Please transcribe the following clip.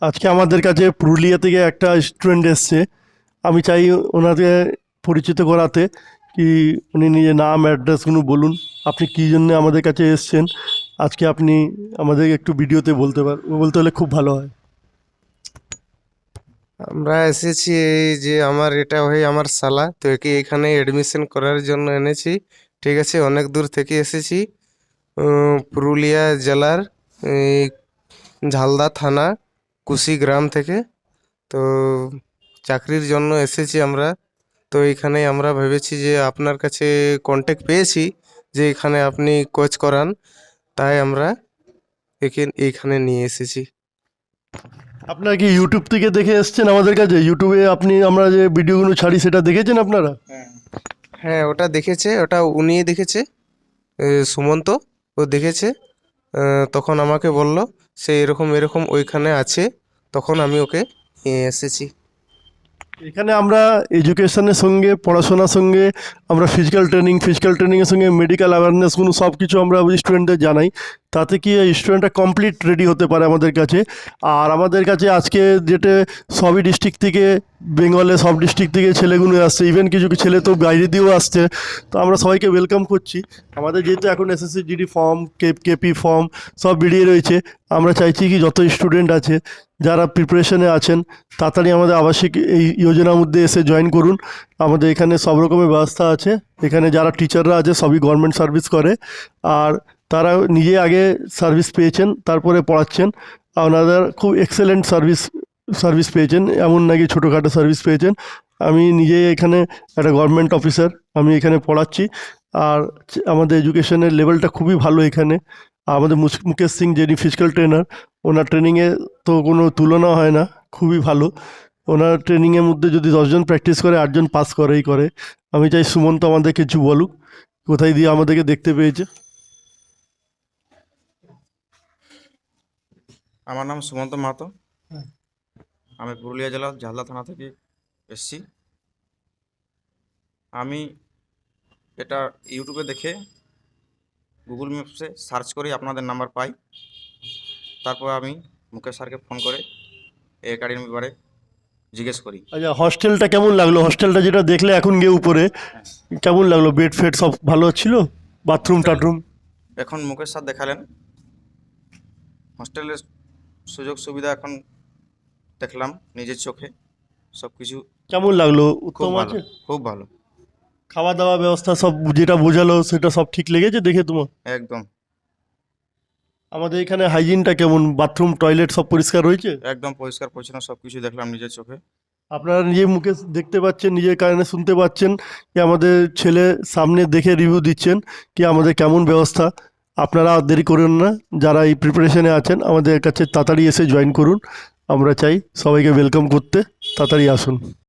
আজকে আমাদের কাছে পুরুলিয়া থেকে একটা স্টুডেন্ট এসছে। আমি চাই ওনাকে পরিচিত করাতে। কি উনি নিজের নাম অ্যাড্রেসগুলো বলুন, আপনি কী জন্য আমাদের কাছে এসছেন। আজকে আপনি আমাদের একটু ভিডিওতে বলতে হলে খুব ভালো হয়। আমরা এসেছি এই যে আমার এটা হয়ে আমার শালা, তো একে এখানে এডমিশন করার জন্য এনেছি। ঠিক আছে, অনেক দূর থেকে এসেছি। পুরুলিয়া জেলার এই ঝালদা থানা কুশি গ্রাম থেকে। তো চাকরির জন্য এসেছি আমরা। তো এখানে আমরা ভেবেছি যে আপনার কাছে কন্ট্যাক্ট পেয়েছি যে এখানে আপনি কোচ করান, তাই আমরা একে এইখানে নিয়ে এসেছি। আপনারা কি ইউটিউব থেকে দেখে এসছেন আমাদের কাছে? ইউটিউবে আমরা যে ভিডিওগুলো ছাড়ি সেটা দেখেছেন আপনারা? হ্যাঁ, ওটা দেখেছে, ওটা উনিই দেখেছে। সুমন্ত, ও দেখেছে। তখন আমাকে বলল সে এরকম এরকম ওইখানে আছে, তখন আমি ওকে নিয়ে এসেছি। এখানে আমরা এডুকেশনের সঙ্গে পড়াশোনার সঙ্গে আমরা ফিজিক্যাল ট্রেনিংয়ের সঙ্গে মেডিকেল অ্যাওয়ারনেসগুলো সব কিছু আমরা স্টুডেন্টদের জানাই। তাতে কি স্টুডেন্টরা কমপ্লিট রেডি হতে পারে আমাদের কাছে। আর আমাদের কাছে আজকে যেটা সবই ডিস্ট্রিক্ট থেকে, বেঙ্গলে সব ডিস্ট্রিক্ট থেকে ছেলেগুলো আসছে, ইভেন কিছু কিছু ছেলে তো বাইরে দিয়েও আসছে। তো আমরা সবাইকে ওয়েলকাম করছি। আমাদের যেহেতু এখন SSC GD form, KP form সব বেরিয়ে রয়েছে, আমরা চাইছি কি যত স্টুডেন্ট আছে যারা প্রিপারেশনে আছেন তাড়াতাড়ি আমাদের আবাসিক এই যোজনার মধ্যে এসে জয়েন করুন। আমাদের এখানে সব রকমের ব্যবস্থা আছে। এখানে যারা টিচাররা আছে সবই গভর্নমেন্ট সার্ভিস করে, আর তারা নিজে আগে সার্ভিস পেয়েছেন তারপরে পড়াচ্ছেন। আর ওনাদের খুব এক্সেলেন্ট সার্ভিস পেয়েছেন, এমন নাকি ছোটোখাটো সার্ভিস পেয়েছেন। আমি নিজে এখানে একটা গভর্নমেন্ট অফিসার, আমি এখানে পড়াচ্ছি। আর আমাদের এডুকেশনের লেভেলটা খুবই ভালো এখানে। আমাদের মুকেশ সিং যিনি ফিজিক্যাল ট্রেনার, ওনার ট্রেনিংয়ে তো কোনো তুলনা হয় না, খুবই ভালো। ওনার ট্রেনিংয়ের মধ্যে যদি 10 জন প্র্যাকটিস করে 8 জন পাস করেই করে। আমি চাই সুমন্ত আমাদের কিছু বলুক, কোথায় দিয়ে আমাদেরকে দেখতে পেয়েছে। আমার নাম সুমন্ত মাহাতো। আমি পুরুলিয়া জেলার ঝালদা থানা থেকে এসেছি। আমি এটা ইউটিউবে দেখে গুগল ম্যাপসে সার্চ করে আপনাদের নাম্বার পাই। তারপর আমি মুকেশ স্যারকে ফোন করে এই একাডেমির ব্যাপারে জিজ্ঞেস করি। আচ্ছা, হস্টেলটা কেমন লাগলো? হস্টেলটা যেটা দেখলে এখন গিয়ে উপরে, কেমন লাগলো? বেড ফেড সব ভালো ছিল? বাথরুম হোস্টেল টাথরুম? এখন মুকেশ স্যার দেখালেন, হোস্টেলের সুযোগ সুবিধা এখন দেখলাম নিজের চোখে, সব কিছু কেমন লাগলো? খুব উত্তম ভালো, আছে? খুব ভালো, খাওয়া দাওয়া ব্যবস্থা সব যেটা বোঝালো সেটা সব ঠিক লেগেছে দেখে তোমার? একদম আমাদের এখানে হাইজিনটা কেমন? বাথরুম টয়লেট সব পরিষ্কার রয়েছে? একদম পরিষ্কার পরিচ্ছন্ন সব কিছু দেখলাম নিজের চোখে। আপনারা নিজের মুখে দেখতে পাচ্ছেন, নিজের কানে শুনতে পাচ্ছেন কি আমাদের ছেলে সামনে দেখে রিভিউ দিচ্ছেন কি আমাদের কেমন ব্যবস্থা। আপনারা আর দেরি করুন না, যারা এই প্রিপারেশনে আছেন আমাদের কাছে তাড়াতাড়ি এসে জয়েন করুন। আমরা চাই সবাইকে ওয়েলকাম করতে, তাড়াতাড়ি আসুন।